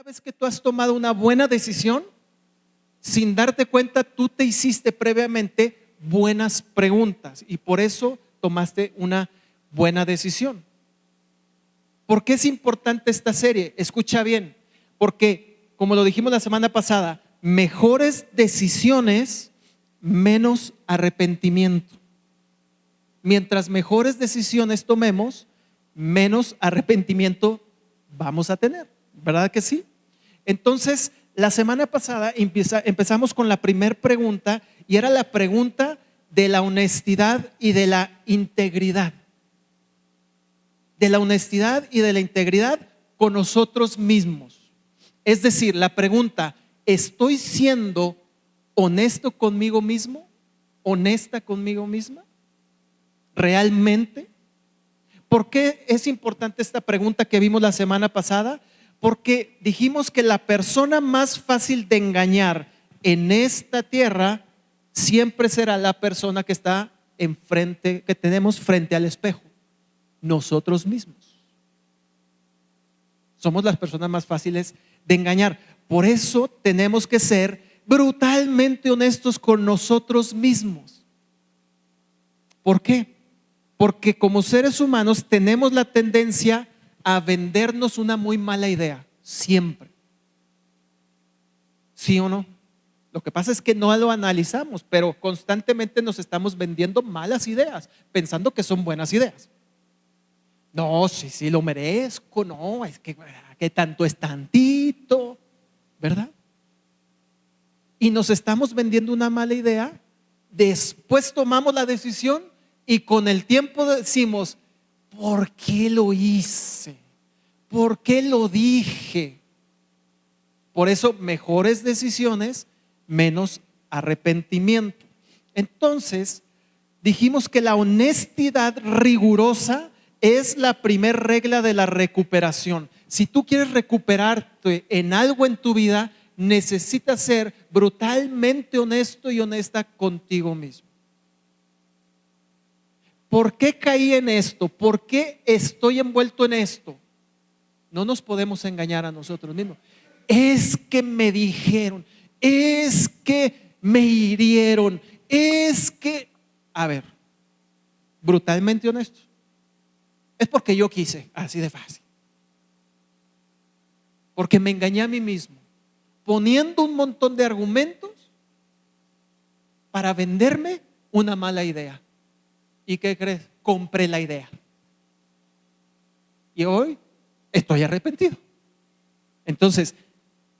Cada vez que tú has tomado una buena decisión, sin darte cuenta, tú te hiciste previamente buenas preguntas y por eso tomaste una buena decisión. ¿Por qué es importante esta serie? Escucha bien, porque como lo dijimos la semana pasada, mejores decisiones, menos arrepentimiento. Mientras mejores decisiones tomemos, menos arrepentimiento vamos a tener, ¿verdad que sí? Entonces, la semana pasada empezamos con la primera pregunta y era la pregunta de la honestidad y de la integridad. De la honestidad y de la integridad con nosotros mismos. Es decir, la pregunta, ¿estoy siendo honesto conmigo mismo? ¿Honesta conmigo misma? ¿Realmente? ¿Por qué es importante esta pregunta que vimos la semana pasada? Porque dijimos que la persona más fácil de engañar en esta tierra siempre será la persona que está enfrente, que tenemos frente al espejo, nosotros mismos. Somos las personas más fáciles de engañar. Por eso tenemos que ser brutalmente honestos con nosotros mismos. ¿Por qué? Porque como seres humanos tenemos la tendencia a vendernos una muy mala idea, siempre. ¿Sí o no? Lo que pasa es que no lo analizamos, pero constantemente nos estamos vendiendo malas ideas, pensando que son buenas ideas. No, sí lo merezco, no, es que tanto es tantito, ¿verdad? Y nos estamos vendiendo una mala idea, después tomamos la decisión y con el tiempo decimos, ¿por qué lo hice? ¿Por qué lo dije? Por eso, mejores decisiones, menos arrepentimiento. Entonces, dijimos que la honestidad rigurosa es la primera regla de la recuperación. Si tú quieres recuperarte en algo en tu vida, necesitas ser brutalmente honesto y honesta contigo mismo. ¿Por qué caí en esto? ¿Por qué estoy envuelto en esto? No nos podemos engañar a nosotros mismos. Es que me dijeron, es que me hirieron, es que, a ver, brutalmente honesto. Es porque yo quise, así de fácil. Porque me engañé a mí mismo, poniendo un montón de argumentos para venderme una mala idea. ¿Y qué crees? Compré la idea. Y hoy estoy arrepentido. Entonces,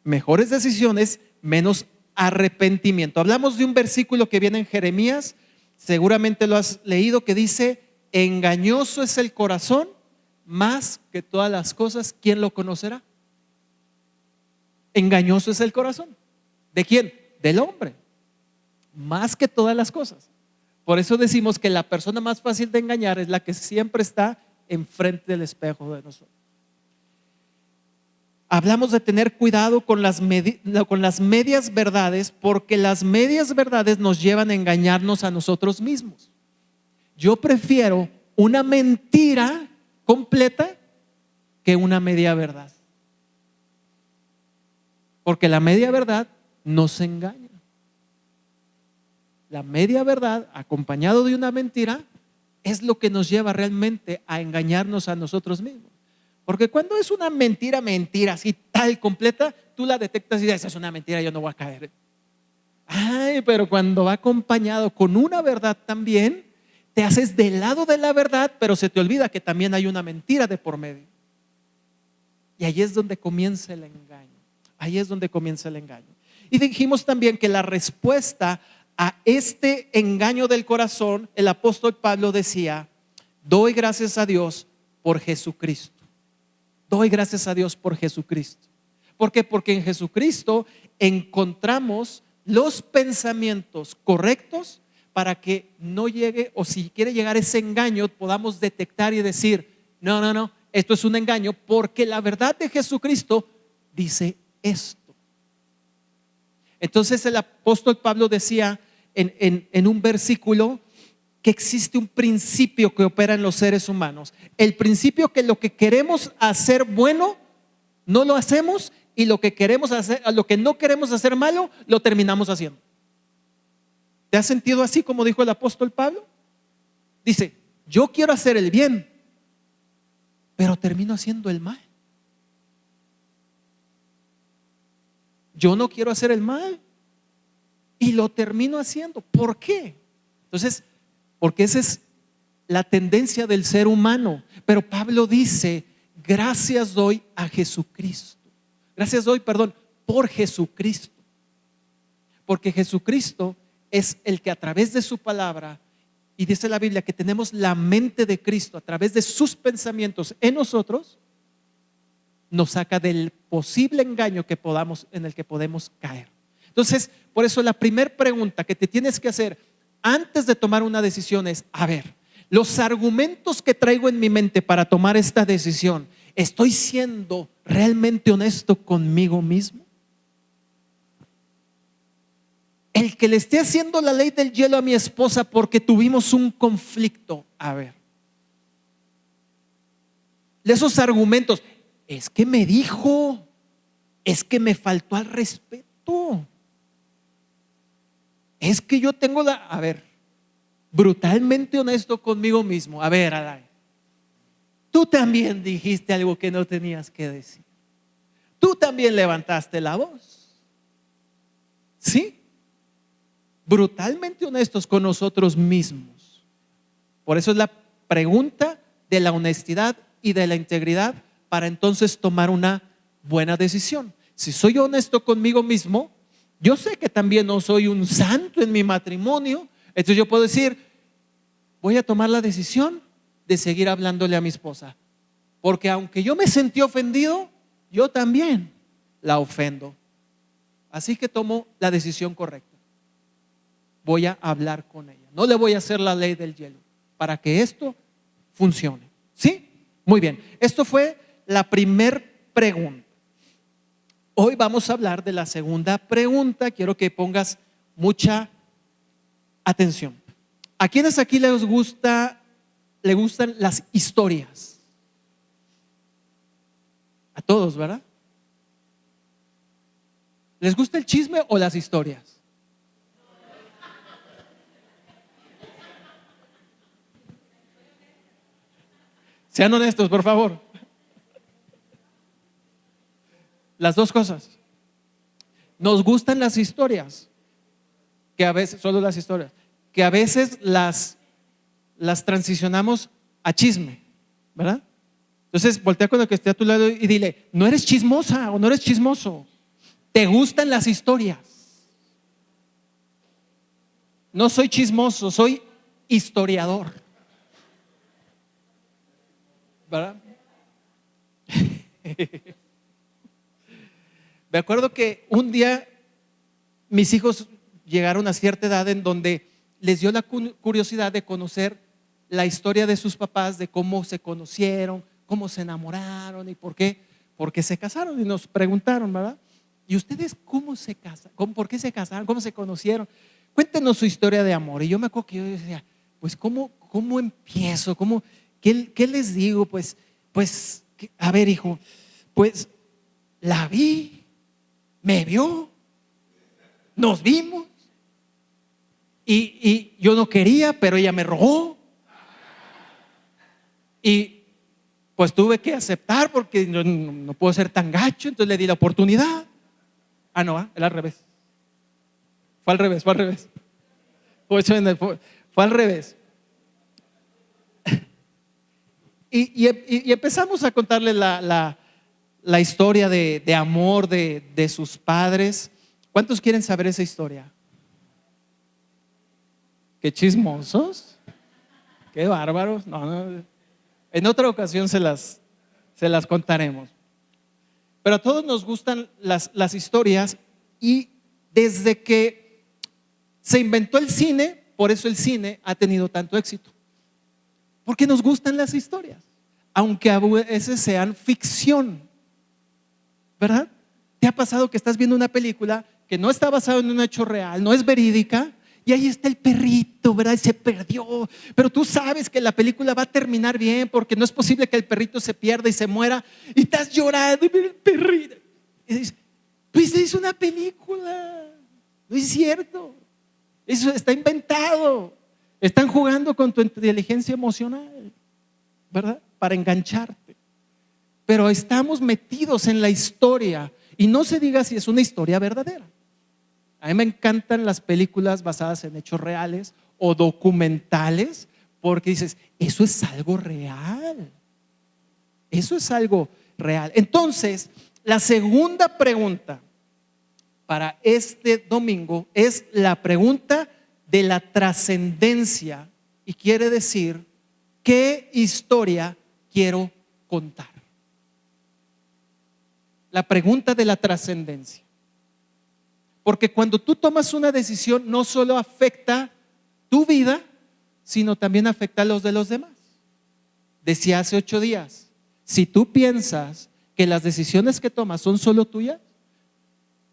mejores decisiones, menos arrepentimiento. Hablamos de un versículo que viene en Jeremías, seguramente lo has leído, que dice, engañoso es el corazón más que todas las cosas, ¿quién lo conocerá? Engañoso es el corazón. ¿De quién? Del hombre, más que todas las cosas. Por eso decimos que la persona más fácil de engañar es la que siempre está enfrente del espejo de nosotros. Hablamos de tener cuidado con las medias verdades, porque las medias verdades nos llevan a engañarnos a nosotros mismos. Yo prefiero una mentira completa que una media verdad, porque la media verdad nos engaña. La media verdad acompañado de una mentira es lo que nos lleva realmente a engañarnos a nosotros mismos. Porque cuando es una mentira así tal completa, tú la detectas y dices, esa es una mentira, yo no voy a caer. Ay, pero cuando va acompañado con una verdad también, te haces del lado de la verdad, pero se te olvida que también hay una mentira de por medio. Y ahí es donde comienza el engaño. Ahí es donde comienza el engaño. Y dijimos también que la respuesta a este engaño del corazón, el apóstol Pablo decía, doy gracias a Dios por Jesucristo. Doy gracias a Dios por Jesucristo. ¿Por qué? Porque en Jesucristo encontramos los pensamientos correctos para que no llegue, o si quiere llegar ese engaño, podamos detectar y decir, no, esto es un engaño, porque la verdad de Jesucristo dice esto. Entonces el apóstol Pablo decía en un versículo que existe un principio que opera en los seres humanos. El principio que lo que queremos hacer bueno, no lo hacemos, y lo que queremos hacer, lo que no queremos hacer malo, lo terminamos haciendo. ¿Te has sentido así como dijo el apóstol Pablo? Dice, yo quiero hacer el bien, pero termino haciendo el mal. Yo no quiero hacer el mal y lo termino haciendo. ¿Por qué? Entonces, porque esa es la tendencia del ser humano. Pero Pablo dice, gracias doy a Jesucristo. Gracias doy, perdón, por Jesucristo. Porque Jesucristo es el que a través de su palabra, y dice la Biblia que tenemos la mente de Cristo a través de sus pensamientos en nosotros, nos saca del posible engaño en el que podemos caer. Entonces, por eso la primera pregunta que te tienes que hacer antes de tomar una decisión es, a ver, los argumentos que traigo en mi mente para tomar esta decisión, ¿estoy siendo realmente honesto conmigo mismo? El que le esté haciendo la ley del hielo a mi esposa porque tuvimos un conflicto, a ver, esos argumentos, es que me dijo, es que me faltó al respeto, es que yo tengo a ver, brutalmente honesto conmigo mismo. A ver, Alain, tú también dijiste algo que no tenías que decir. Tú también levantaste la voz. ¿Sí? Brutalmente honestos con nosotros mismos. Por eso es la pregunta de la honestidad y de la integridad para entonces tomar una buena decisión. Si soy honesto conmigo mismo, yo sé que también no soy un santo en mi matrimonio. Entonces yo puedo decir, voy a tomar la decisión de seguir hablándole a mi esposa, porque aunque yo me sentí ofendido, yo también la ofendo. Así que tomo la decisión correcta. Voy a hablar con ella. No le voy a hacer la ley del hielo para que esto funcione. ¿Sí? Muy bien. Esto fue la primera pregunta. Hoy vamos a hablar de la segunda pregunta. Quiero que pongas mucha atención. ¿A quiénes aquí le gustan las historias? A todos, ¿verdad? ¿Les gusta el chisme o las historias? Sean honestos, por favor. Las dos cosas. Nos gustan las historias, que a veces, solo las historias, que a veces las transicionamos a chisme, ¿verdad? Entonces voltea con el que esté a tu lado y dile, no eres chismosa o no eres chismoso, te gustan las historias. No soy chismoso, soy historiador, ¿verdad? Me acuerdo que un día mis hijos llegaron a cierta edad en donde les dio la curiosidad de conocer la historia de sus papás, de cómo se conocieron, cómo se enamoraron y por qué se casaron. Y nos preguntaron, ¿verdad? ¿Y ustedes cómo se casan? ¿Por qué se casaron? ¿Cómo se conocieron? Cuéntenos su historia de amor. Y yo me acuerdo que yo decía, pues ¿cómo empiezo? ¿Qué les digo? Pues, a ver, hijo, pues la vi, me vio, nos vimos y yo no quería, pero ella me rogó y pues tuve que aceptar porque no puedo ser tan gacho, entonces le di la oportunidad. No, era al revés. Fue al revés. Fue al revés. Y empezamos a contarle la historia de amor de sus padres. ¿Cuántos quieren saber esa historia? Qué chismosos, qué bárbaros. No. En otra ocasión se las contaremos. Pero a todos nos gustan las historias, y desde que se inventó el cine, por eso el cine ha tenido tanto éxito. Porque nos gustan las historias, aunque a veces sean ficción, ¿verdad? ¿Te ha pasado que estás viendo una película que no está basada en un hecho real, no es verídica, y ahí está el perrito, ¿verdad? Y se perdió, pero tú sabes que la película va a terminar bien porque no es posible que el perrito se pierda y se muera y estás llorando y mira el perrito? Y dice, pues es una película, no es cierto, eso está inventado. Están jugando con tu inteligencia emocional, ¿verdad? Para engancharte. Pero estamos metidos en la historia y no se diga si es una historia verdadera. A mí me encantan las películas basadas en hechos reales o documentales porque dices, eso es algo real. Eso es algo real. Entonces, la segunda pregunta para este domingo es la pregunta de la trascendencia y quiere decir, ¿qué historia quiero contar? La pregunta de la trascendencia. Porque cuando tú tomas una decisión no solo afecta tu vida, sino también afecta a los de los demás. Decía hace 8 días, si tú piensas que las decisiones que tomas son solo tuyas,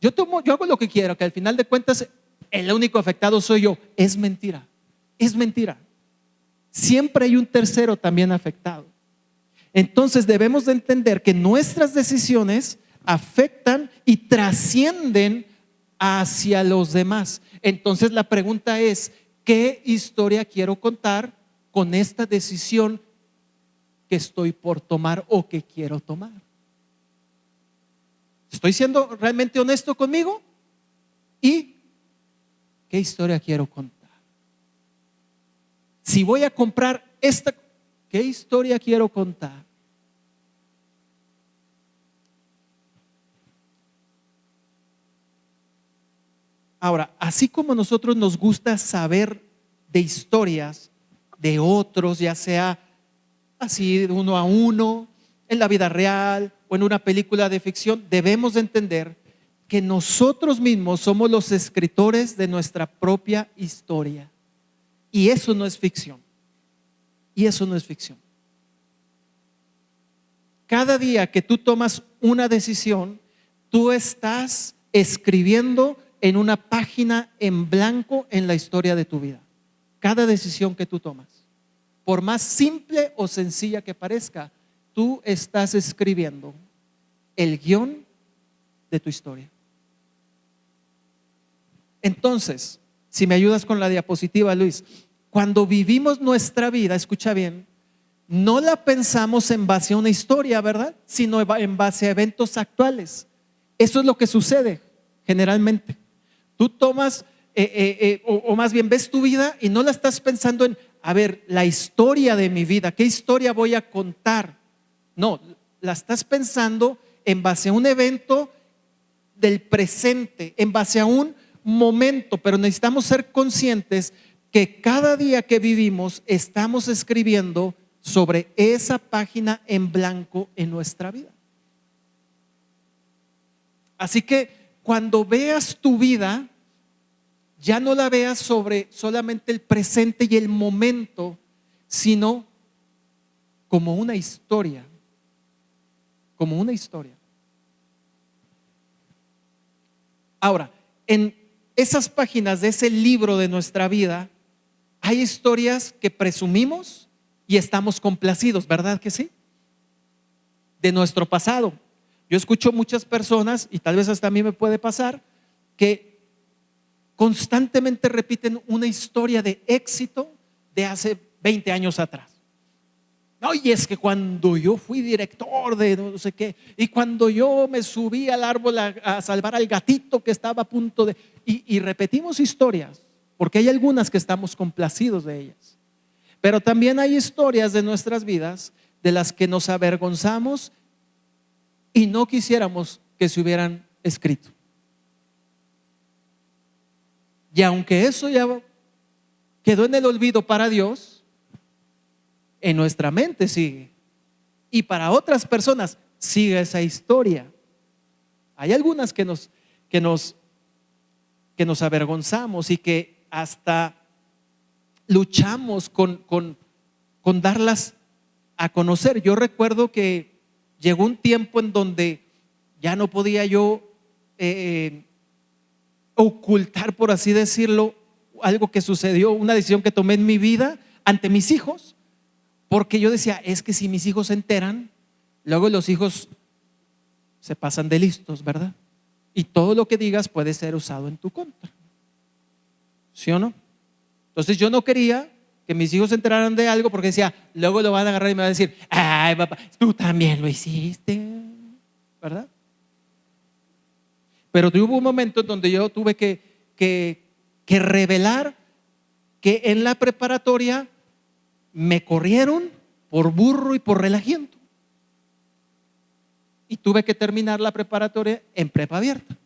yo hago lo que quiero, que al final de cuentas el único afectado soy yo. Es mentira, es mentira. Siempre hay un tercero también afectado. Entonces debemos de entender que nuestras decisiones afectan y trascienden hacia los demás. Entonces la pregunta es, ¿qué historia quiero contar con esta decisión que estoy por tomar o que quiero tomar? ¿Estoy siendo realmente honesto conmigo? ¿Y qué historia quiero contar? Si voy a comprar esta, ¿qué historia quiero contar? Ahora, así como a nosotros nos gusta saber de historias de otros, ya sea así de uno a uno, en la vida real o en una película de ficción, debemos de entender que nosotros mismos somos los escritores de nuestra propia historia. Y eso no es ficción. Y eso no es ficción. Cada día que tú tomas una decisión, tú estás escribiendo en una página en blanco en la historia de tu vida. Cada decisión que tú tomas, por más simple o sencilla que parezca, tú estás escribiendo el guión de tu historia. Entonces, si me ayudas con la diapositiva, Luis, cuando vivimos nuestra vida, escucha bien, no la pensamos en base a una historia, ¿verdad? Sino en base a eventos actuales. Eso es lo que sucede generalmente. Tú tomas, o más bien ves tu vida y no la estás pensando en, a ver, la historia de mi vida, ¿qué historia voy a contar? No, la estás pensando en base a un evento del presente, en base a un momento, pero necesitamos ser conscientes que cada día que vivimos estamos escribiendo sobre esa página en blanco en nuestra vida. Así que cuando veas tu vida, ya no la veas sobre solamente el presente y el momento, sino como una historia, como una historia. Ahora, en esas páginas de ese libro de nuestra vida, hay historias que presumimos y estamos complacidos, ¿verdad que sí? De nuestro pasado. Yo escucho muchas personas, y tal vez hasta a mí me puede pasar, que constantemente repiten una historia de éxito de hace 20 años atrás. No, y es que cuando yo fui director de no sé qué, y cuando yo me subí al árbol a salvar al gatito que estaba a punto de... Y repetimos historias, porque hay algunas que estamos complacidos de ellas. Pero también hay historias de nuestras vidas de las que nos avergonzamos y no quisiéramos que se hubieran escrito. Y aunque eso ya quedó en el olvido para Dios, en nuestra mente sigue. Y para otras personas sigue esa historia. Hay algunas que nos avergonzamos y que hasta luchamos con darlas a conocer. Yo recuerdo que llegó un tiempo en donde ya no podía yo ocultar, por así decirlo, algo que sucedió, una decisión que tomé en mi vida ante mis hijos, porque yo decía, es que si mis hijos se enteran, luego los hijos se pasan de listos, ¿verdad? Y todo lo que digas puede ser usado en tu contra. ¿Sí o no? Entonces yo no quería que mis hijos se enteraran de algo porque decía, luego lo van a agarrar y me van a decir, ay papá, tú también lo hiciste, ¿verdad? Pero hubo un momento en donde yo tuve que revelar que en la preparatoria me corrieron por burro y por relajiento. Y tuve que terminar la preparatoria en prepa abierta.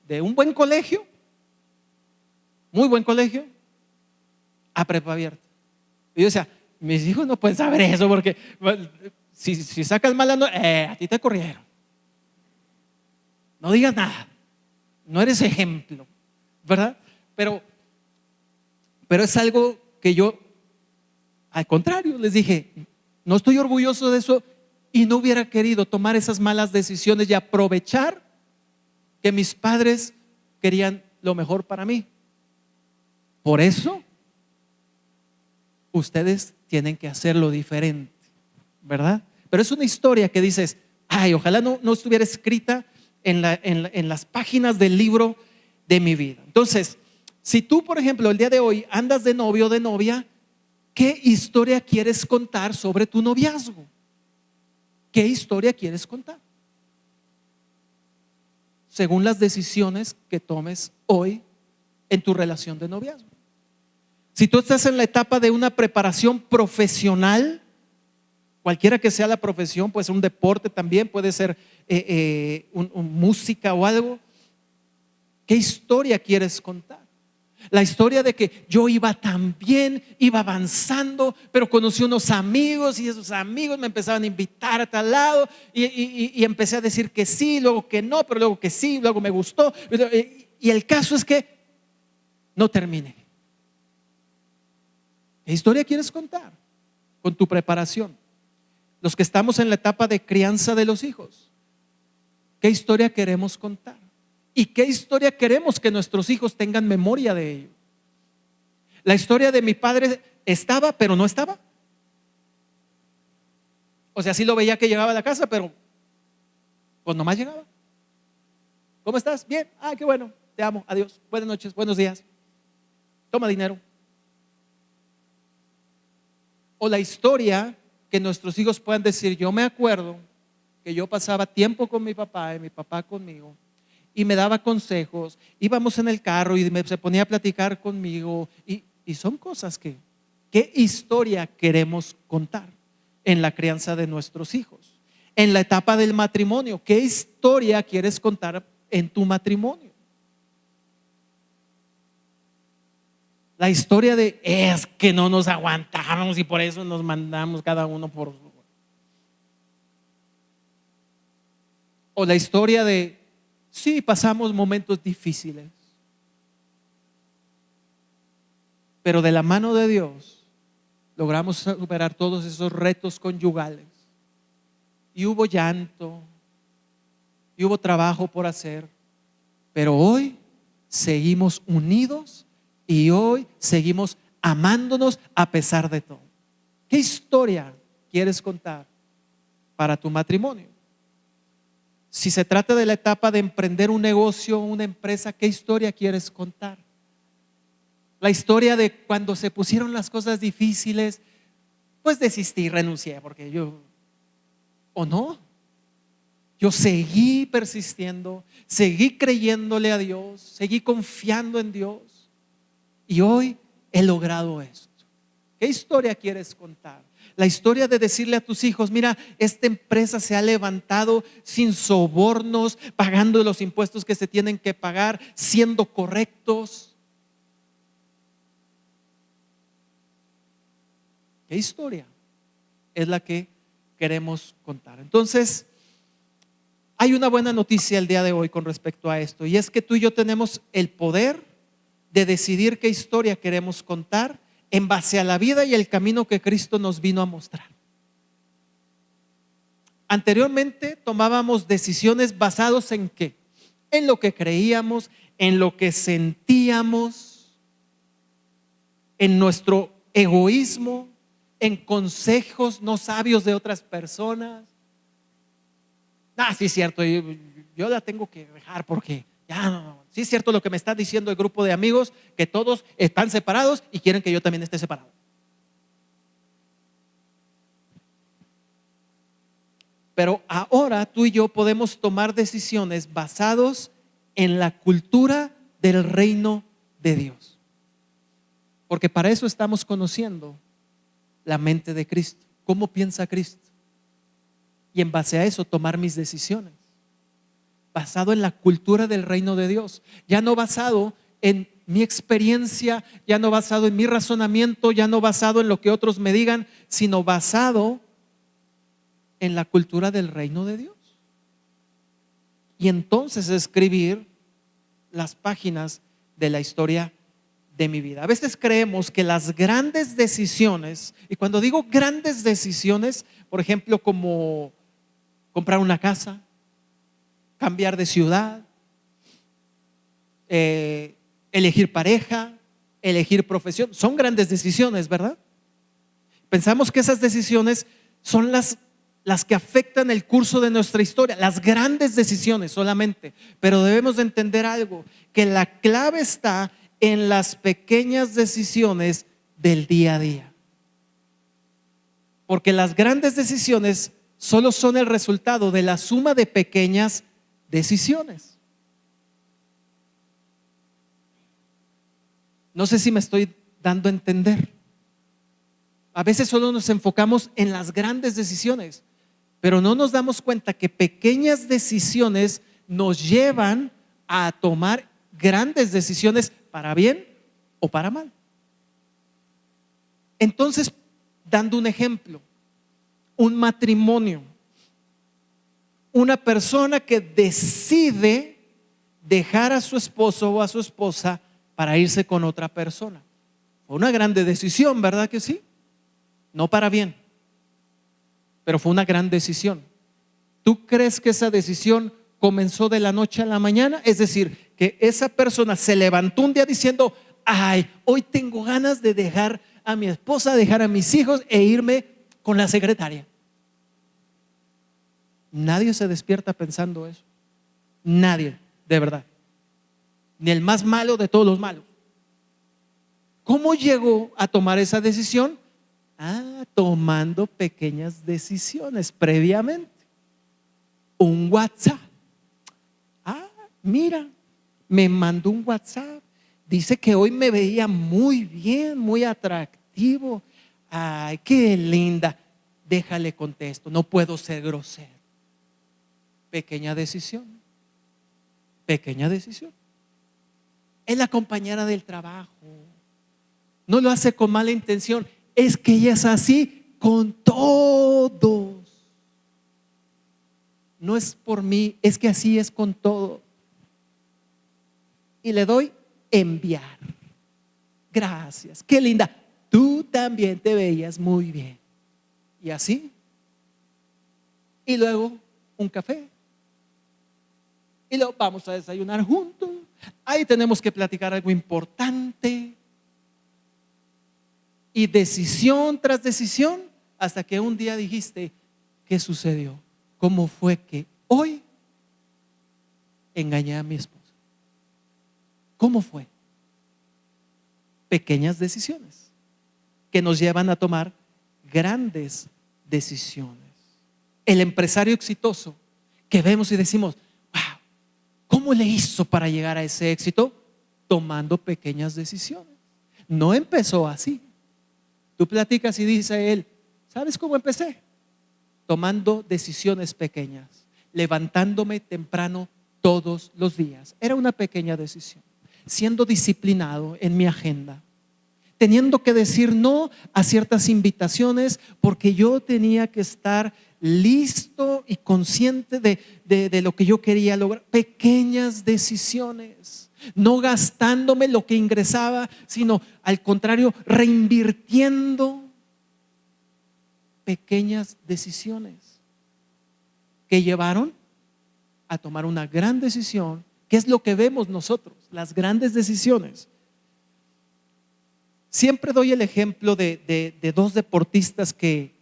De un buen colegio, muy buen colegio, a prepa abierta. Y yo decía, mis hijos no pueden saber eso porque si sacas mala nota, a ti te corrieron. No digas nada, no eres ejemplo, ¿verdad? Pero es algo que yo, al contrario, les dije, no estoy orgulloso de eso y no hubiera querido tomar esas malas decisiones y aprovechar que mis padres querían lo mejor para mí. Por eso, ustedes tienen que hacerlo diferente, ¿verdad? Pero es una historia que dices, ay, ojalá no estuviera escrita en las páginas del libro de mi vida. Entonces, si tú, por ejemplo, el día de hoy andas de novio o de novia, ¿qué historia quieres contar sobre tu noviazgo? ¿Qué historia quieres contar? Según las decisiones que tomes hoy en tu relación de noviazgo. Si tú estás en la etapa de una preparación profesional, cualquiera que sea la profesión, puede ser un deporte también, puede ser música o algo, ¿qué historia quieres contar? La historia de que yo iba tan bien, iba avanzando, pero conocí unos amigos y esos amigos me empezaban a invitar a tal lado y empecé a decir que sí, luego que no, pero luego que sí, luego me gustó. Y el caso es que no terminé. ¿Qué historia quieres contar con tu preparación? Los que estamos en la etapa de crianza de los hijos, ¿qué historia queremos contar? ¿Y qué historia queremos que nuestros hijos tengan memoria de ello? La historia de mi padre estaba, pero no estaba. O sea, sí lo veía que llegaba a la casa, pero pues nomás llegaba. ¿Cómo estás? Bien. Ah, qué bueno. Te amo. Adiós. Buenas noches. Buenos días. Toma dinero. O la historia que nuestros hijos puedan decir, yo me acuerdo que yo pasaba tiempo con mi papá y mi papá conmigo y me daba consejos, íbamos en el carro y se ponía a platicar conmigo y son cosas ¿qué historia queremos contar en la crianza de nuestros hijos? En la etapa del matrimonio, ¿qué historia quieres contar en tu matrimonio? La historia de es que no nos aguantamos y por eso nos mandamos cada uno por... O la historia de sí, pasamos momentos difíciles, pero de la mano de Dios logramos superar todos esos retos conyugales y hubo llanto y hubo trabajo por hacer, pero hoy seguimos unidos y hoy seguimos amándonos a pesar de todo. ¿Qué historia quieres contar para tu matrimonio? Si se trata de la etapa de emprender un negocio, una empresa, ¿qué historia quieres contar? La historia de cuando se pusieron las cosas difíciles, pues desistí, renuncié, porque o no, yo seguí persistiendo, seguí creyéndole a Dios, seguí confiando en Dios y hoy he logrado esto. ¿Qué historia quieres contar? La historia de decirle a tus hijos, mira, esta empresa se ha levantado sin sobornos, pagando los impuestos que se tienen que pagar, siendo correctos. ¿Qué historia es la que queremos contar? Entonces, hay una buena noticia el día de hoy con respecto a esto, y es que tú y yo tenemos el poder de decidir qué historia queremos contar en base a la vida y el camino que Cristo nos vino a mostrar. Anteriormente tomábamos decisiones basadas en qué? En lo que creíamos, en lo que sentíamos, en nuestro egoísmo, en consejos no sabios de otras personas. Ah, sí es cierto, yo la tengo que dejar porque ya no. Sí es cierto lo que me está diciendo el grupo de amigos, que todos están separados y quieren que yo también esté separado. Pero ahora tú y yo podemos tomar decisiones basados en la cultura del reino de Dios. Porque para eso estamos conociendo la mente de Cristo. ¿Cómo piensa Cristo? Y en base a eso tomar mis decisiones. Basado en la cultura del reino de Dios. Ya no basado en mi experiencia, ya no basado en mi razonamiento, ya no basado en lo que otros me digan, sino basado en la cultura del reino de Dios. Y entonces escribir las páginas de la historia de mi vida. A veces creemos que las grandes decisiones, y cuando digo grandes decisiones, por ejemplo, como comprar una casa, cambiar de ciudad, elegir pareja, elegir profesión, son grandes decisiones, ¿verdad? Pensamos que esas decisiones son las que afectan el curso de nuestra historia, las grandes decisiones solamente. Pero debemos de entender algo, que la clave está en las pequeñas decisiones del día a día. Porque las grandes decisiones solo son el resultado de la suma de pequeñas decisiones. No sé si me estoy dando a entender. A veces solo nos enfocamos en las grandes decisiones, pero no nos damos cuenta que pequeñas decisiones nos llevan a tomar grandes decisiones para bien o para mal. Entonces, dando un ejemplo, un matrimonio, una persona que decide dejar a su esposo o a su esposa para irse con otra persona. Fue una grande decisión, ¿verdad que sí? No para bien, pero fue una gran decisión. ¿Tú crees que esa decisión comenzó de la noche a la mañana? Es decir, que esa persona se levantó un día diciendo: ay, hoy tengo ganas de dejar a mi esposa, dejar a mis hijos e irme con la secretaria. Nadie se despierta pensando eso. Nadie, de verdad. Ni el más malo de todos los malos. ¿Cómo llegó a tomar esa decisión? Tomando pequeñas decisiones previamente. Un WhatsApp. Mira, me mandó un WhatsApp. Dice que hoy me veía muy bien, muy atractivo. Ay, qué linda. Déjale contesto, no puedo ser grosero. Pequeña decisión. Pequeña decisión. Es la compañera del trabajo. No lo hace con mala intención. Es que ella es así con todos. No es por mí, es que así es con todo. Y le doy enviar. Gracias, qué linda. Tú también te veías muy bien. Y así. Y luego un café. Y luego vamos a desayunar juntos. Ahí tenemos que platicar algo importante. Y decisión tras decisión, hasta que un día dijiste: ¿qué sucedió? ¿Cómo fue que hoy engañé a mi esposa? ¿Cómo fue? Pequeñas decisiones que nos llevan a tomar grandes decisiones. El empresario exitoso que vemos y decimos: wow, ¿cómo le hizo para llegar a ese éxito? Tomando pequeñas decisiones. No empezó así. Tú platicas y dice él: ¿sabes cómo empecé? Tomando decisiones pequeñas, levantándome temprano todos los días. Era una pequeña decisión. Siendo disciplinado en mi agenda, teniendo que decir no a ciertas invitaciones porque yo tenía que estar listo y consciente de lo que yo quería lograr. Pequeñas decisiones, no gastándome lo que ingresaba, sino al contrario, reinvirtiendo. Pequeñas decisiones que llevaron a tomar una gran decisión. ¿Qué es lo que vemos nosotros? Las grandes decisiones. Siempre doy el ejemplo de dos deportistas que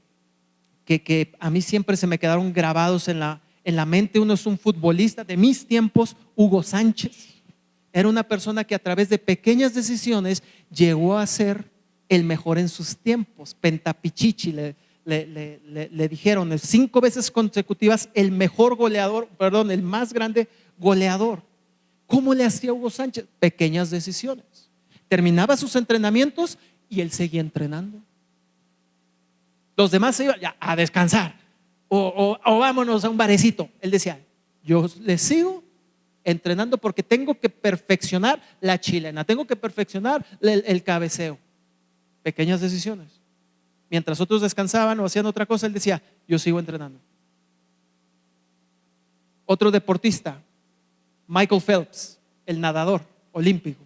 a mí siempre se me quedaron grabados en en la mente uno es un futbolista de mis tiempos, Hugo Sánchez. Era una persona que a través de pequeñas decisiones llegó a ser el mejor en sus tiempos. Pentapichichi le dijeron 5 veces consecutivas el mejor goleador, perdón, el más grande goleador. ¿Cómo le hacía Hugo Sánchez? Pequeñas decisiones. Terminaba sus entrenamientos y él seguía entrenando. Los demás se iban ya a descansar o vámonos a un barecito. Él decía, yo le sigo entrenando porque tengo que perfeccionar la chilena, tengo que perfeccionar el cabeceo. Pequeñas decisiones. Mientras otros descansaban o hacían otra cosa, él decía, yo sigo entrenando. Otro deportista, Michael Phelps, el nadador olímpico,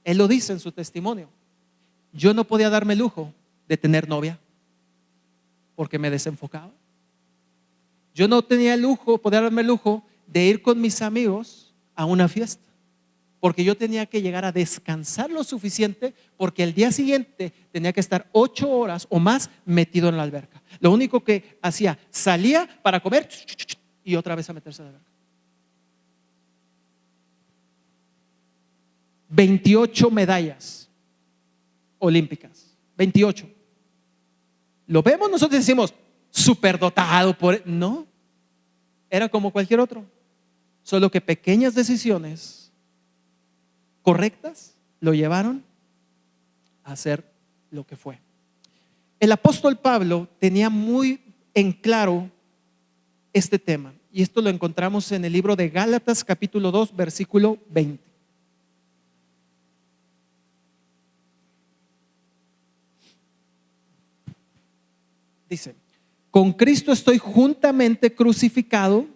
él lo dice en su testimonio: yo no podía darme el lujo de tener novia porque me desenfocaba. Yo no tenía el lujo, podía darme el lujo de ir con mis amigos a una fiesta, porque yo tenía que llegar a descansar lo suficiente, porque el día siguiente tenía que estar 8 horas o más metido en la alberca. Lo único que hacía, salía para comer y otra vez a meterse en la alberca. 28 medallas olímpicas, 28. Lo vemos nosotros y decimos, superdotado no, era como cualquier otro, solo que pequeñas decisiones correctas lo llevaron a hacer lo que fue. El apóstol Pablo tenía muy en claro este tema, y esto lo encontramos en el libro de Gálatas capítulo 2 versículo 20. Dice, con Cristo estoy juntamente crucificado,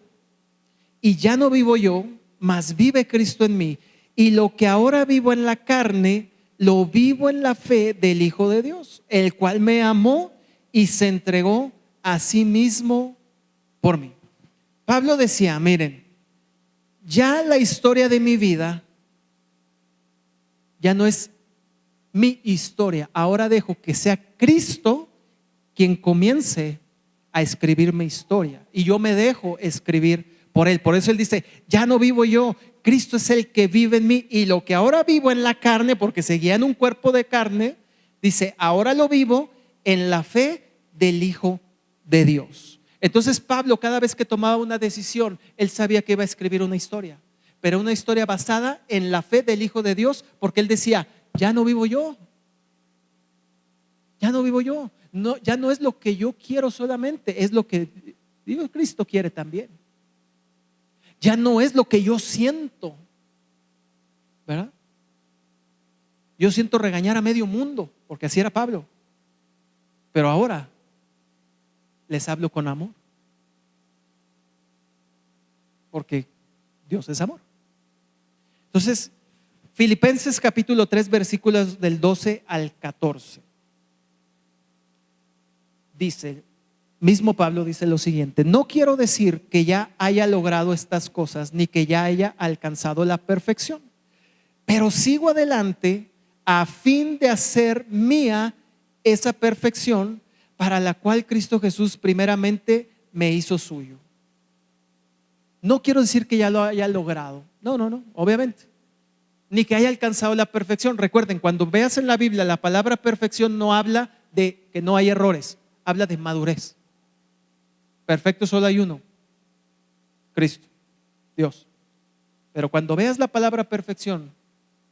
y ya no vivo yo, mas vive Cristo en mí. Y lo que ahora vivo en la carne, lo vivo en la fe del Hijo de Dios, el cual me amó y se entregó a sí mismo por mí. Pablo decía, miren, ya la historia de mi vida ya no es mi historia. Ahora dejo que sea Cristo quien comience a escribir mi historia, y yo me dejo escribir por él. Por eso él dice, ya no vivo yo, Cristo es el que vive en mí, y lo que ahora vivo en la carne, porque seguía en un cuerpo de carne, dice, ahora lo vivo en la fe del Hijo de Dios. Entonces Pablo, cada vez que tomaba una decisión, él sabía que iba a escribir una historia, pero una historia basada en la fe del Hijo de Dios, porque él decía, ya no vivo yo, ya no vivo yo. No, ya no es lo que yo quiero solamente, es lo que Dios Cristo quiere también. Ya no es lo que yo siento, ¿verdad? Yo siento regañar a medio mundo, porque así era Pablo, pero ahora les hablo con amor, porque Dios es amor. Entonces, Filipenses capítulo 3 versículos del 12 al 14. Dice, mismo Pablo dice lo siguiente: no quiero decir que ya haya logrado estas cosas, ni que ya haya alcanzado la perfección, pero sigo adelante a fin de hacer mía esa perfección para la cual Cristo Jesús primeramente me hizo suyo. No quiero decir que ya lo haya logrado, no, obviamente, ni que haya alcanzado la perfección. Recuerden, cuando veas en la Biblia la palabra perfección, no habla de que no hay errores, habla de madurez. Perfecto solo hay uno, Cristo, Dios. Pero cuando veas la palabra perfección,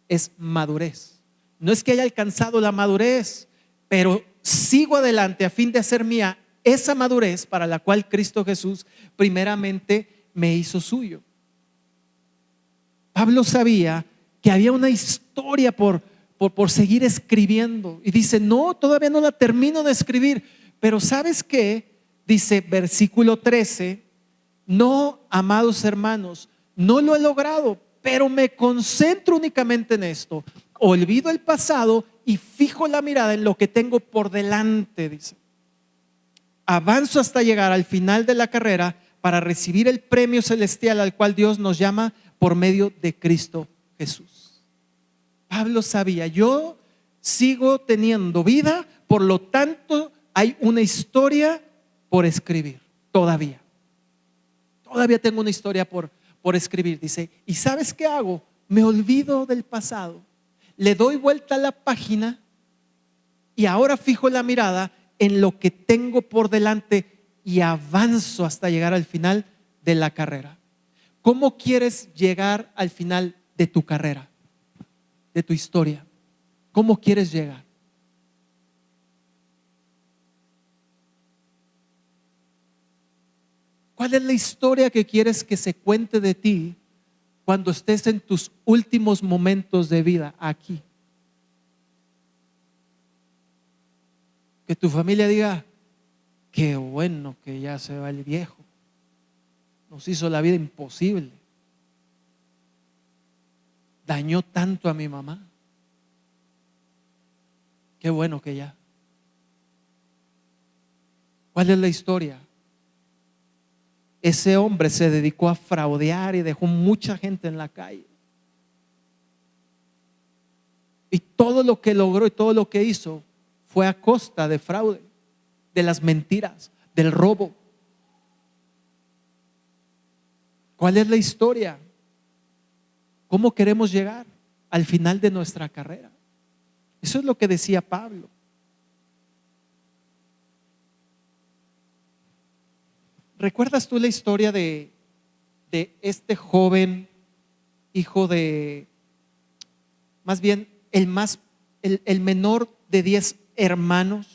es madurez. No es que haya alcanzado la madurez, pero sigo adelante a fin de hacer mía esa madurez para la cual Cristo Jesús primeramente me hizo suyo. Pablo sabía que había una historia por seguir escribiendo, y dice, no, todavía no la termino de escribir, pero ¿sabes qué? Dice versículo 13, no, amados hermanos, no lo he logrado, pero me concentro únicamente en esto. Olvido el pasado y fijo la mirada en lo que tengo por delante, dice. Avanzo hasta llegar al final de la carrera para recibir el premio celestial al cual Dios nos llama por medio de Cristo Jesús. Pablo sabía, yo sigo teniendo vida, por lo tanto hay una historia por escribir todavía. Todavía tengo una historia por escribir. Dice, ¿y sabes qué hago? Me olvido del pasado, le doy vuelta a la página y ahora fijo la mirada en lo que tengo por delante y avanzo hasta llegar al final de la carrera. ¿Cómo quieres llegar al final de tu carrera, de tu historia? ¿Cómo quieres llegar? ¿Cuál es la historia que quieres que se cuente de ti cuando estés en tus últimos momentos de vida aquí? Que tu familia diga, qué bueno que ya se va el viejo, nos hizo la vida imposible, dañó tanto a mi mamá, qué bueno que ya. ¿Cuál es la historia? Ese hombre se dedicó a fraudear y dejó mucha gente en la calle. Y todo lo que logró y todo lo que hizo fue a costa de fraude, de las mentiras, del robo. ¿Cuál es la historia? ¿Cómo queremos llegar al final de nuestra carrera? Eso es lo que decía Pablo. ¿Recuerdas tú la historia de este joven hijo de, más bien el menor de 10 hermanos,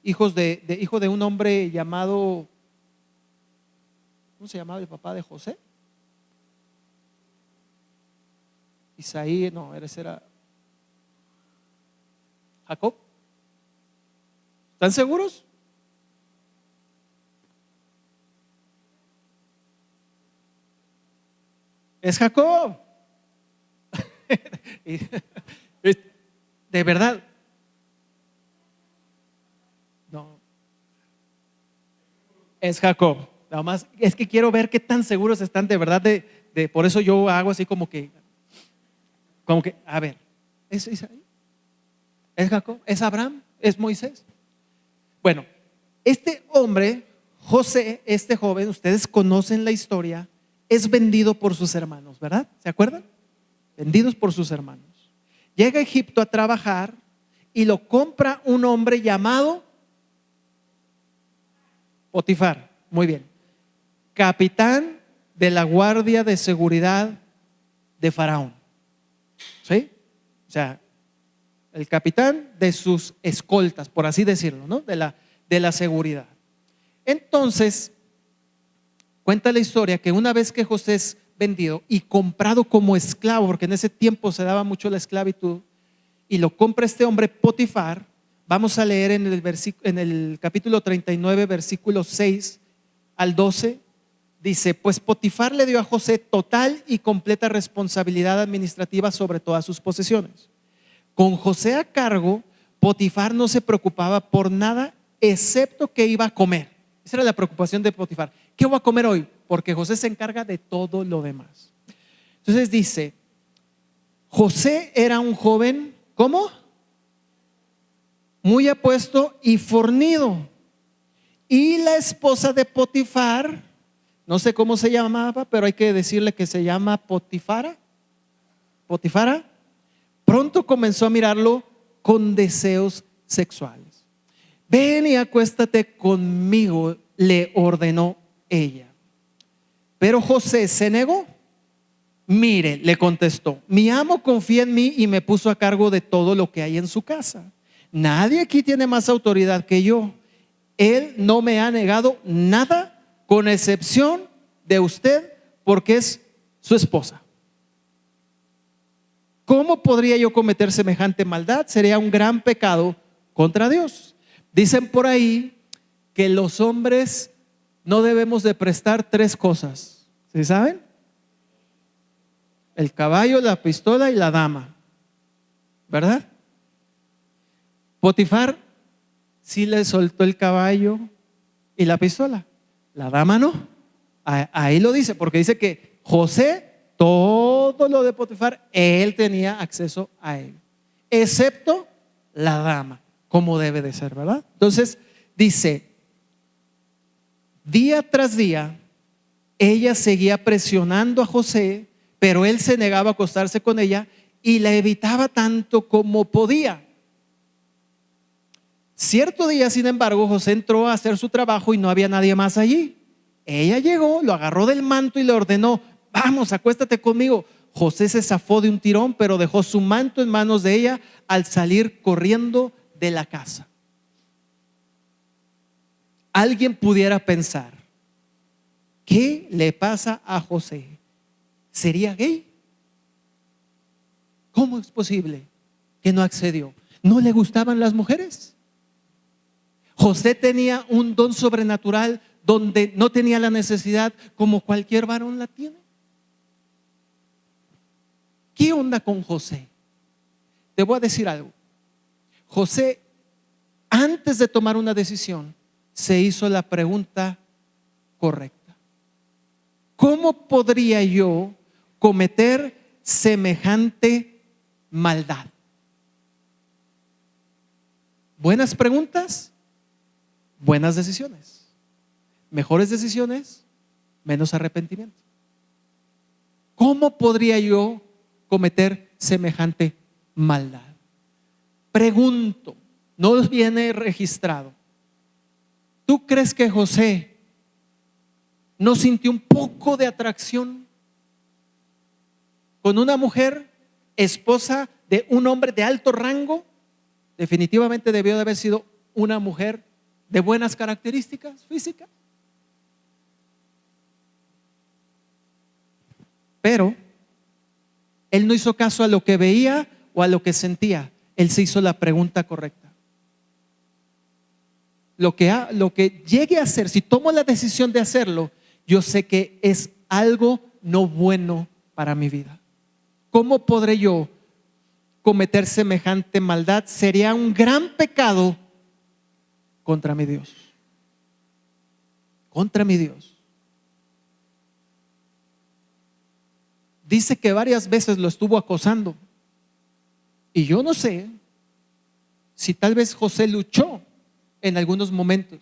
hijo de un hombre llamado, ¿cómo se llamaba el papá de José? Isaí, no, ese era Jacob. ¿Están seguros? Es Jacob. De verdad. No. Es Jacob. Nada más es que quiero ver qué tan seguros están de verdad por eso yo hago así como que, a ver, ¿es Isaí? ¿Es Jacob? ¿Es Abraham? ¿Es Moisés? Bueno, este hombre, José, este joven, ustedes conocen la historia, es vendido por sus hermanos, ¿verdad? ¿Se acuerdan? Vendidos por sus hermanos. Llega a Egipto a trabajar y lo compra un hombre llamado Potifar. Muy bien. Capitán de la guardia de seguridad de Faraón. ¿Sí? O sea, el capitán de sus escoltas, por así decirlo, ¿no? De la seguridad. Entonces, cuenta la historia que una vez que José es vendido y comprado como esclavo, porque en ese tiempo se daba mucho la esclavitud, y lo compra este hombre Potifar. Vamos a leer en el capítulo 39, versículos 6 al 12. Dice, pues Potifar le dio a José total y completa responsabilidad administrativa sobre todas sus posesiones. Con José a cargo, Potifar no se preocupaba por nada excepto que iba a comer. Esa era la preocupación de Potifar. ¿Qué voy a comer hoy? Porque José se encarga de todo lo demás. Entonces dice, José era un joven, ¿cómo? Muy apuesto y fornido. Y la esposa de Potifar, no sé cómo se llamaba, pero hay que decirle que se llama Potifara. Pronto comenzó a mirarlo con deseos sexuales. Ven y acuéstate conmigo, le ordenó ella. Pero José se negó. Mire, le contestó, mi amo confía en mí y me puso a cargo de todo lo que hay en su casa. Nadie aquí tiene más autoridad que yo. Él no me ha negado nada, con excepción de usted, porque es su esposa. ¿Cómo podría yo cometer semejante maldad? Sería un gran pecado contra Dios. Dicen por ahí que los hombres no debemos de prestar 3 cosas. ¿Sí saben? El caballo, la pistola y la dama, ¿verdad? Potifar sí le soltó el caballo y la pistola, la dama no. Ahí lo dice, porque dice que José, todo lo de Potifar, él tenía acceso a él, excepto la dama, como debe de ser, ¿verdad? Entonces dice, día tras día ella seguía presionando a José, pero él se negaba a acostarse con ella y la evitaba tanto como podía. Cierto día, sin embargo, José entró a hacer su trabajo y no había nadie más allí. Ella llegó, lo agarró del manto y le ordenó: vamos, acuéstate conmigo. José se zafó de un tirón, pero dejó su manto en manos de ella al salir corriendo de la casa. Alguien pudiera pensar: ¿qué le pasa a José? ¿Sería gay? ¿Cómo es posible que no accedió? ¿No le gustaban las mujeres? José tenía un don sobrenatural donde no tenía la necesidad como cualquier varón la tiene. ¿Qué onda con José? Te voy a decir algo. José, antes de tomar una decisión, se hizo la pregunta correcta: ¿cómo podría yo cometer semejante maldad? Buenas preguntas, buenas decisiones. Mejores decisiones, menos arrepentimiento. ¿Cómo podría yo cometer semejante maldad? Pregunto, no viene registrado. ¿Tú crees que José no sintió un poco de atracción con una mujer, esposa de un hombre de alto rango? Definitivamente debió de haber sido una mujer de buenas características físicas. Pero él no hizo caso a lo que veía o a lo que sentía. Él se hizo la pregunta correcta. Lo que llegue a hacer, si tomo la decisión de hacerlo, yo sé que es algo no bueno para mi vida. ¿Cómo podré yo cometer semejante maldad? Sería un gran pecado contra mi Dios. Contra mi Dios. Dice que varias veces lo estuvo acosando. Y yo no sé si tal vez José luchó en algunos momentos.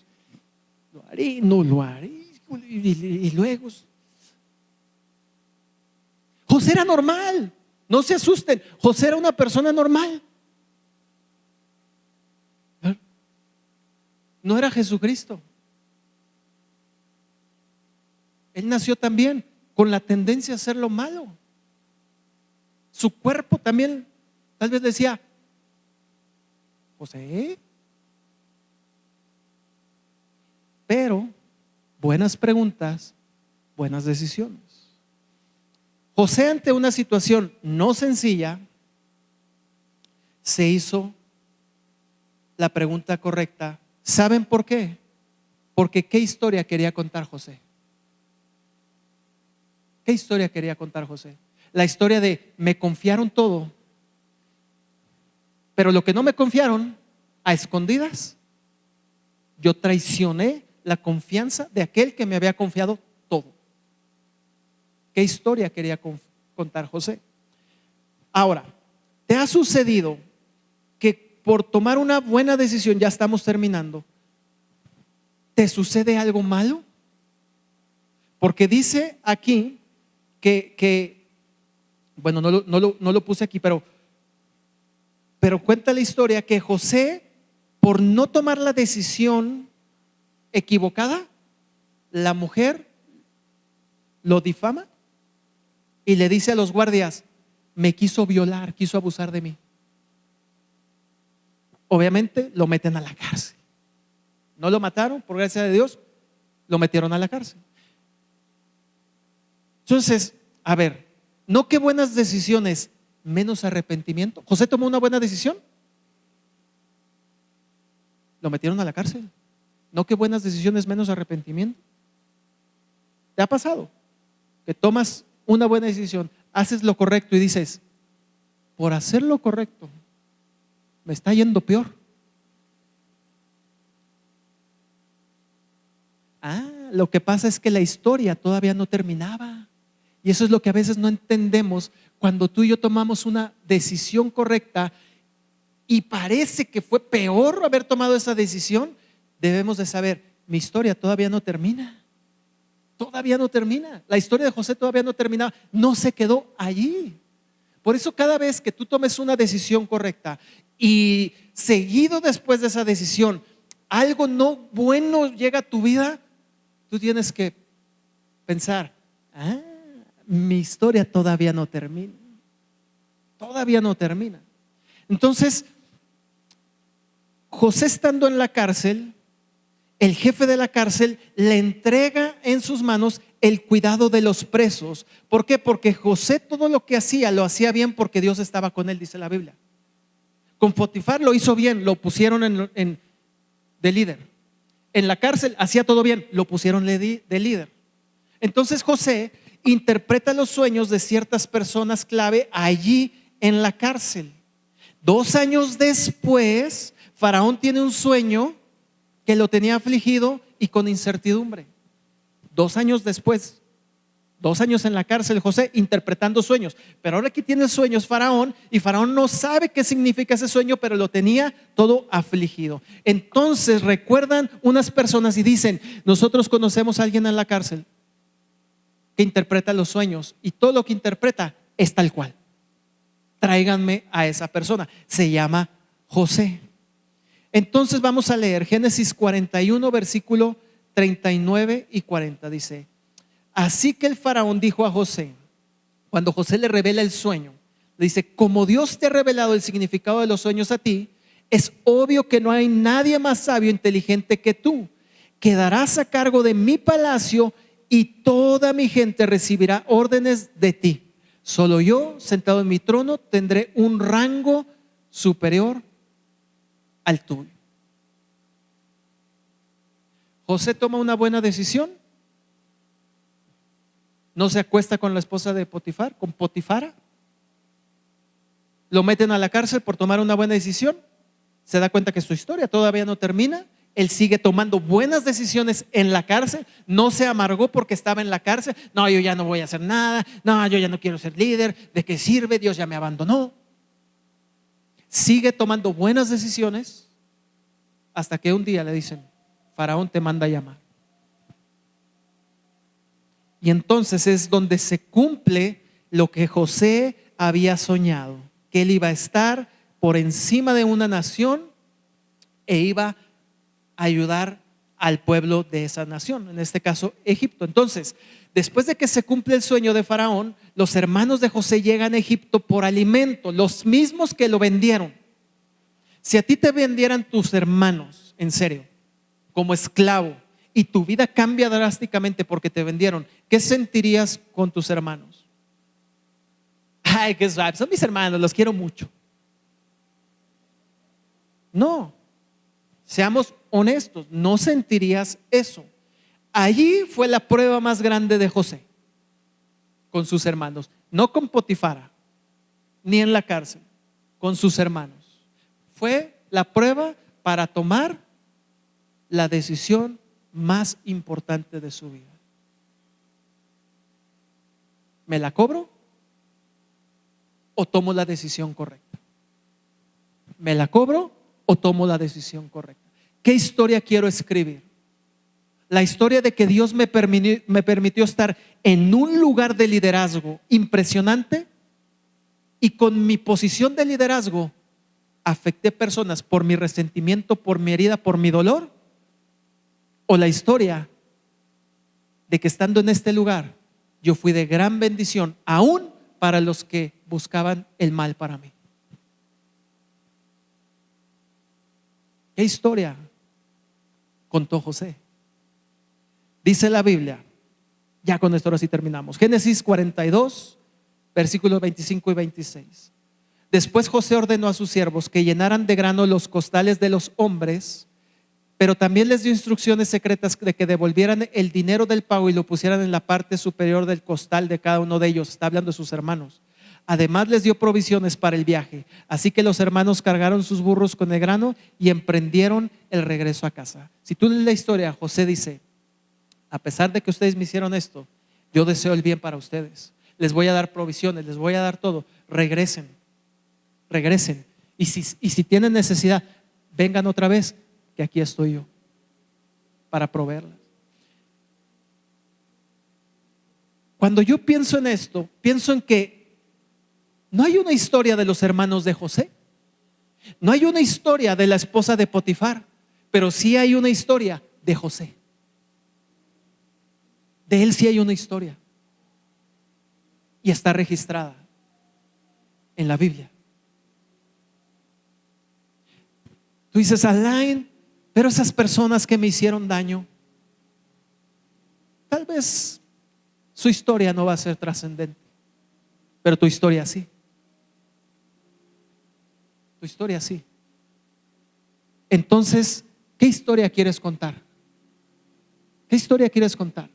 Lo haré, no lo haré. Y luego José era normal. No se asusten. José era una persona normal. No era Jesucristo. Él nació también con la tendencia a hacer lo malo. Su cuerpo también tal vez decía: José. Pero buenas preguntas, buenas decisiones. José, ante una situación no sencilla, se hizo la pregunta correcta. ¿Saben por qué? Porque ¿qué historia quería contar José? ¿Qué historia quería contar José? La historia de: me confiaron todo, pero lo que no me confiaron, a escondidas, yo traicioné la confianza de aquel que me había confiado todo. ¿Qué historia quería contar José? Ahora, ¿te ha sucedido que por tomar una buena decisión, ya estamos terminando, te sucede algo malo? Porque dice aquí bueno, no lo puse aquí, pero cuenta la historia que José, por no tomar la decisión equivocada, la mujer lo difama y le dice a los guardias: me quiso violar, quiso abusar de mí. Obviamente lo meten a la cárcel. No lo mataron, por gracia de Dios, lo metieron a la cárcel. Entonces, a ver, no que buenas decisiones, menos arrepentimiento. José tomó una buena decisión, lo metieron a la cárcel. No que buenas decisiones, menos arrepentimiento. ¿Te ha pasado que tomas una buena decisión, haces lo correcto y dices: por hacer lo correcto me está yendo peor? Lo que pasa es que la historia todavía no terminaba. Y eso es lo que a veces no entendemos cuando tú y yo tomamos una decisión correcta y parece que fue peor haber tomado esa decisión. Debemos de saber: mi historia todavía no termina. todavía no termina. La historia de José todavía no termina, no se quedó allí. Por eso cada vez que tú tomes una decisión correcta y seguido después de esa decisión algo no bueno llega a tu vida, tú tienes que pensar, mi historia todavía no termina. Todavía no termina. Entonces, José, estando en la cárcel, el jefe de la cárcel le entrega en sus manos el cuidado de los presos. ¿Por qué? Porque José todo lo que hacía, lo hacía bien porque Dios estaba con él, dice la Biblia. Con Potifar lo hizo bien, lo pusieron de líder. En la cárcel hacía todo bien, lo pusieron de líder. Entonces José interpreta los sueños de ciertas personas clave allí en la cárcel. 2 años después, Faraón tiene un sueño que lo tenía afligido y con incertidumbre. 2 años después, 2 años en la cárcel, José interpretando sueños. Pero ahora aquí tiene sueños Faraón, y Faraón no sabe qué significa ese sueño, pero lo tenía todo afligido. Entonces recuerdan unas personas y dicen: nosotros conocemos a alguien en la cárcel que interpreta los sueños, y todo lo que interpreta es tal cual. Tráiganme a esa persona. Se llama José. Entonces vamos a leer Génesis 41, versículo 39 y 40. Dice: así que el faraón dijo a José, cuando José le revela el sueño, le dice: como Dios te ha revelado el significado de los sueños a ti, es obvio que no hay nadie más sabio e inteligente que tú. Quedarás a cargo de mi palacio y toda mi gente recibirá órdenes de ti. Solo yo, sentado en mi trono, tendré un rango superior al tuyo. José toma una buena decisión. No se acuesta con la esposa de Potifar, con Potifara. Lo meten a la cárcel por tomar una buena decisión. Se da cuenta que su historia todavía no termina. Él sigue tomando buenas decisiones en la cárcel. No se amargó porque estaba en la cárcel. No, yo ya no voy a hacer nada. No, yo ya no quiero ser líder. ¿De qué sirve? Dios ya me abandonó. Sigue tomando buenas decisiones hasta que un día le dicen: Faraón te manda a llamar. Y entonces es donde se cumple lo que José había soñado, que él iba a estar por encima de una nación e iba a ayudar al pueblo de esa nación, en este caso Egipto. Entonces, después de que se cumple el sueño de Faraón, los hermanos de José llegan a Egipto por alimento, los mismos que lo vendieron. Si a ti te vendieran tus hermanos, en serio, como esclavo, y tu vida cambia drásticamente porque te vendieron, ¿qué sentirías con tus hermanos? Ay, qué suave, son mis hermanos, los quiero mucho. No, seamos honestos, no sentirías eso. Allí fue la prueba más grande de José con sus hermanos, no con Potifara, ni en la cárcel, con sus hermanos. Fue la prueba para tomar la decisión más importante de su vida. ¿Me la cobro o tomo la decisión correcta? ¿Me la cobro o tomo la decisión correcta? ¿Qué historia quiero escribir? La historia de que Dios me permitió estar en un lugar de liderazgo impresionante, y con mi posición de liderazgo afecté personas por mi resentimiento, por mi herida, por mi dolor. O la historia de que estando en este lugar yo fui de gran bendición aún para los que buscaban el mal para mí. ¿Qué historia contó José? Dice la Biblia, ya con esto ahora sí terminamos, Génesis 42, versículos 25 y 26. Después José ordenó a sus siervos que llenaran de grano los costales de los hombres, pero también les dio instrucciones secretas de que devolvieran el dinero del pago y lo pusieran en la parte superior del costal de cada uno de ellos. Está hablando de sus hermanos. Además les dio provisiones para el viaje. Así que los hermanos cargaron sus burros con el grano y emprendieron el regreso a casa. Si tú lees la historia, José dice: a pesar de que ustedes me hicieron esto, yo deseo el bien para ustedes. Les voy a dar provisiones, les voy a dar todo. Regresen. Y si tienen necesidad, vengan otra vez, que aquí estoy yo para proveerlas. Cuando yo pienso en esto, pienso en que no hay una historia de los hermanos de José, no hay una historia de la esposa de Potifar, pero sí hay una historia de José. De él sí hay una historia y está registrada en la Biblia. Tú dices, Alain, pero esas personas que me hicieron daño, tal vez su historia no va a ser trascendente, pero tu historia sí. Tu historia sí. Entonces, ¿qué historia quieres contar? ¿Qué historia quieres contar?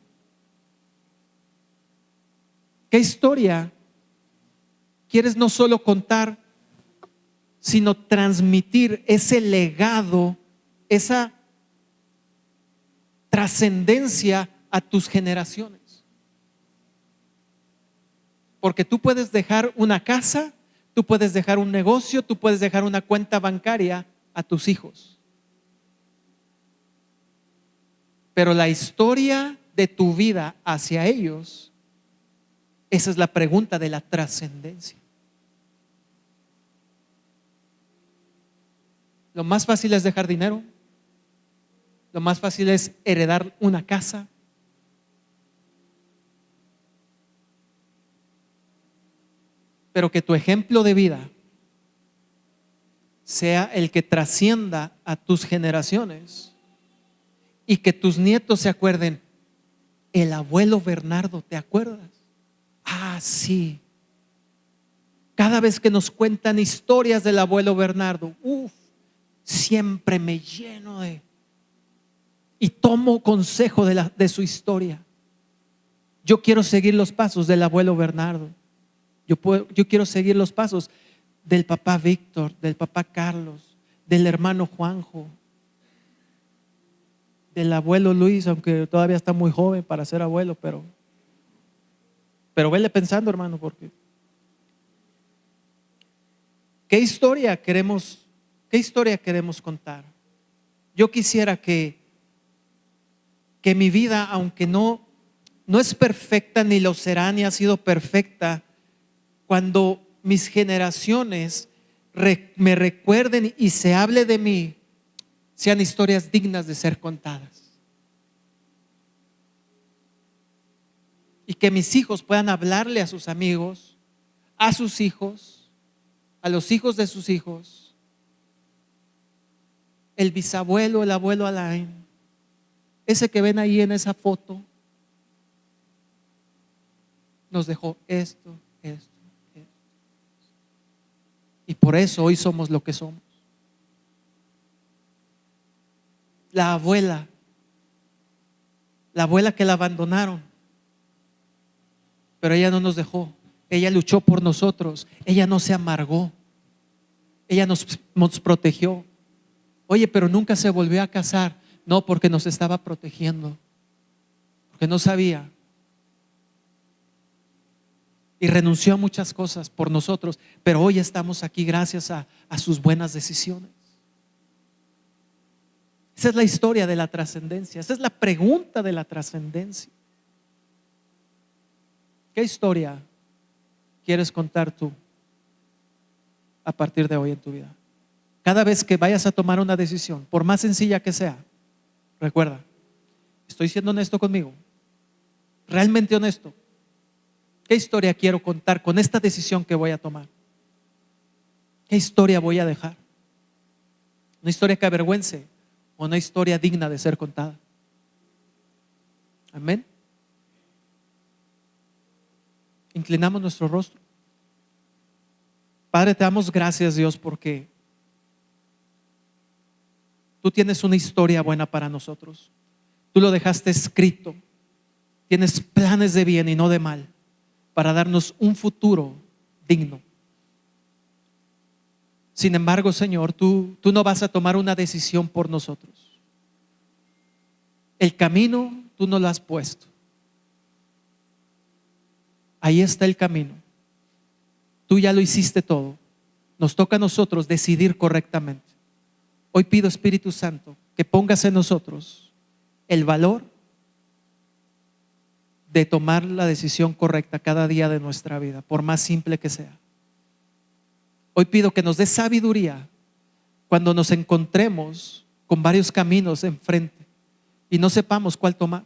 ¿Qué historia quieres no solo contar, sino transmitir ese legado, esa trascendencia a tus generaciones? Porque tú puedes dejar una casa, tú puedes dejar un negocio, tú puedes dejar una cuenta bancaria a tus hijos. Pero la historia de tu vida hacia ellos, esa es la pregunta de la trascendencia. Lo más fácil es dejar dinero. Lo más fácil es heredar una casa. Pero que tu ejemplo de vida sea el que trascienda a tus generaciones y que tus nietos se acuerden, el abuelo Bernardo, ¿te acuerdas? Ah, sí. Cada vez que nos cuentan historias del abuelo Bernardo, siempre me lleno y tomo consejo de su historia. Yo quiero seguir los pasos del abuelo Bernardo. Yo quiero seguir los pasos del papá Víctor, del papá Carlos, del hermano Juanjo, del abuelo Luis, aunque todavía está muy joven para ser abuelo, pero vele pensando, hermano, porque ¿qué historia queremos contar? Yo quisiera que mi vida, aunque no es perfecta, ni lo será, ni ha sido perfecta, cuando mis generaciones me recuerden y se hable de mí, sean historias dignas de ser contadas. Y que mis hijos puedan hablarle a sus amigos, a sus hijos, a los hijos de sus hijos. El bisabuelo, el abuelo Alain, ese que ven ahí en esa foto, nos dejó esto. Y por eso hoy somos lo que somos. La abuela que la abandonaron, pero ella no nos dejó. Ella luchó por nosotros. Ella no se amargó. Ella nos protegió. Oye, pero nunca se volvió a casar. No, porque nos estaba protegiendo, porque no sabía. Y renunció a muchas cosas por nosotros, pero hoy estamos aquí gracias a sus buenas decisiones. Esa es la historia de la trascendencia. Esa es la pregunta de la trascendencia. ¿Qué historia quieres contar tú a partir de hoy en tu vida? Cada vez que vayas a tomar una decisión, por más sencilla que sea, recuerda, estoy siendo honesto conmigo, realmente honesto. ¿Qué historia quiero contar con esta decisión que voy a tomar? ¿Qué historia voy a dejar? ¿Una historia que avergüence o una historia digna de ser contada? Amén. Inclinamos nuestro rostro. Padre, te damos gracias, Dios, porque tú tienes una historia buena para nosotros. Tú lo dejaste escrito. Tienes planes de bien y no de mal, para darnos un futuro digno. Sin embargo, Señor, tú no vas a tomar una decisión por nosotros. El camino tú no lo has puesto. Ahí está el camino. Tú ya lo hiciste todo. Nos toca a nosotros decidir correctamente. Hoy pido, Espíritu Santo, que pongas en nosotros el valor de tomar la decisión correcta cada día de nuestra vida, por más simple que sea. Hoy pido que nos dé sabiduría cuando nos encontremos con varios caminos enfrente y no sepamos cuál tomar.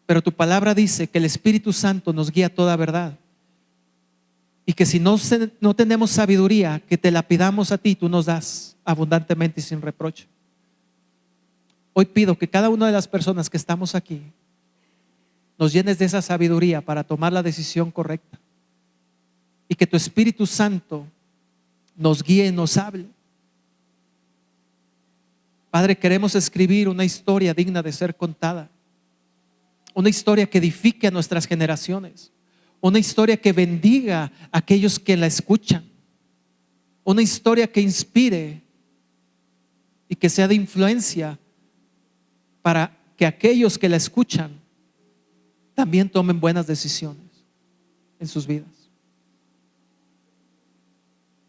Pero tu palabra dice que el Espíritu Santo nos guía a toda verdad. Y que si no tenemos sabiduría, que te la pidamos a ti, tú nos das abundantemente y sin reproche. Hoy pido que cada una de las personas que estamos aquí nos llenes de esa sabiduría para tomar la decisión correcta. Y que tu Espíritu Santo nos guíe y nos hable. Padre, queremos escribir una historia digna de ser contada. Una historia que edifique a nuestras generaciones. Una historia que bendiga a aquellos que la escuchan. Una historia que inspire y que sea de influencia para que aquellos que la escuchan también tomen buenas decisiones en sus vidas.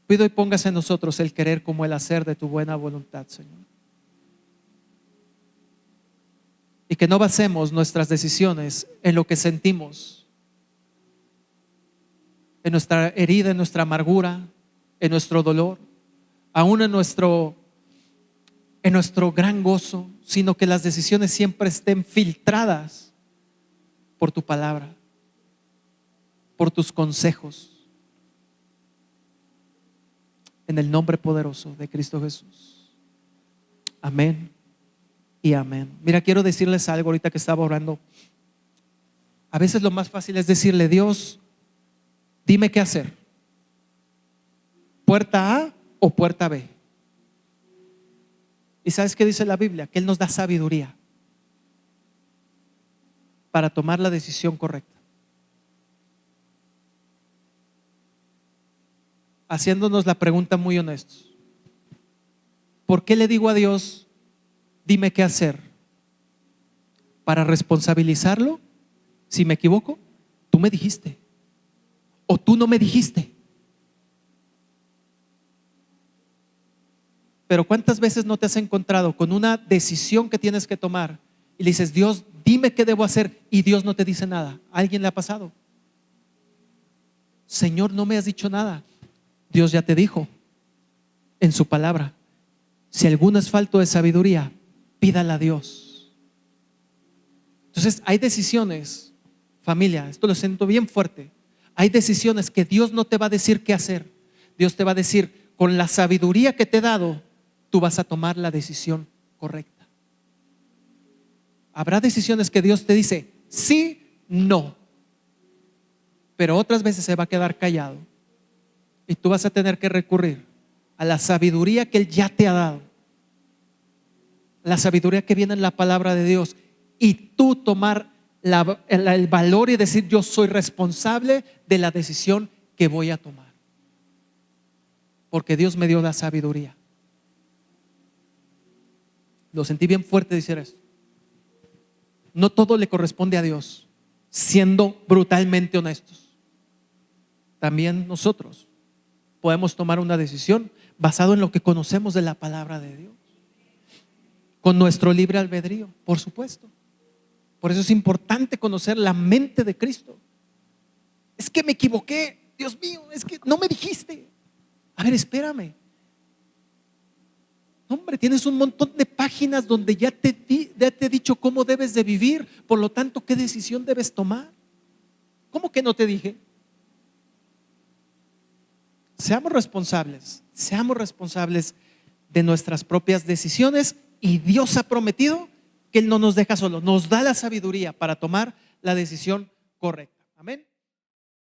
Pido y pongas en nosotros el querer como el hacer de tu buena voluntad, Señor. Y que no basemos nuestras decisiones en lo que sentimos, en nuestra herida, en nuestra amargura, en nuestro dolor, aún en nuestro gran gozo, sino que las decisiones siempre estén filtradas por tu palabra, por tus consejos. En el nombre poderoso de Cristo Jesús. Amén y amén. Mira, quiero decirles algo ahorita que estaba orando. A veces lo más fácil es decirle: Dios, dime qué hacer. ¿Puerta A o puerta B? ¿Y sabes qué dice la Biblia? Que Él nos da sabiduría para tomar la decisión correcta. Haciéndonos la pregunta muy honestos: ¿por qué le digo a Dios, dime qué hacer? ¿Para responsabilizarlo si me equivoco? Tú me dijiste, o tú no me dijiste. Pero ¿cuántas veces no te has encontrado con una decisión que tienes que tomar y le dices: Dios, dime qué debo hacer, y Dios no te dice nada? ¿A alguien le ha pasado? Señor, no me has dicho nada. Dios ya te dijo en su palabra. Si alguno es falto de sabiduría, pídala a Dios. Entonces hay decisiones, familia, esto lo siento bien fuerte. Hay decisiones que Dios no te va a decir qué hacer. Dios te va a decir: con la sabiduría que te he dado, tú vas a tomar la decisión correcta. Habrá decisiones que Dios te dice sí, no, pero otras veces se va a quedar callado. Y tú vas a tener que recurrir a la sabiduría que Él ya te ha dado, la sabiduría que viene en la palabra de Dios, y tú tomar el valor y decir: yo soy responsable de la decisión que voy a tomar, porque Dios me dio la sabiduría. Lo sentí bien fuerte decir esto. No todo le corresponde a Dios, siendo brutalmente honestos. También nosotros podemos tomar una decisión basado en lo que conocemos de la palabra de Dios, con nuestro libre albedrío, por supuesto. Por eso es importante conocer la mente de Cristo. Es que me equivoqué, Dios mío, es que no me dijiste. A ver, espérame. Hombre, tienes un montón de páginas donde ya te he dicho cómo debes de vivir. Por lo tanto, ¿qué decisión debes tomar? ¿Cómo que no te dije? Seamos responsables de nuestras propias decisiones, y Dios ha prometido que Él no nos deja solos, nos da la sabiduría para tomar la decisión correcta. Amén.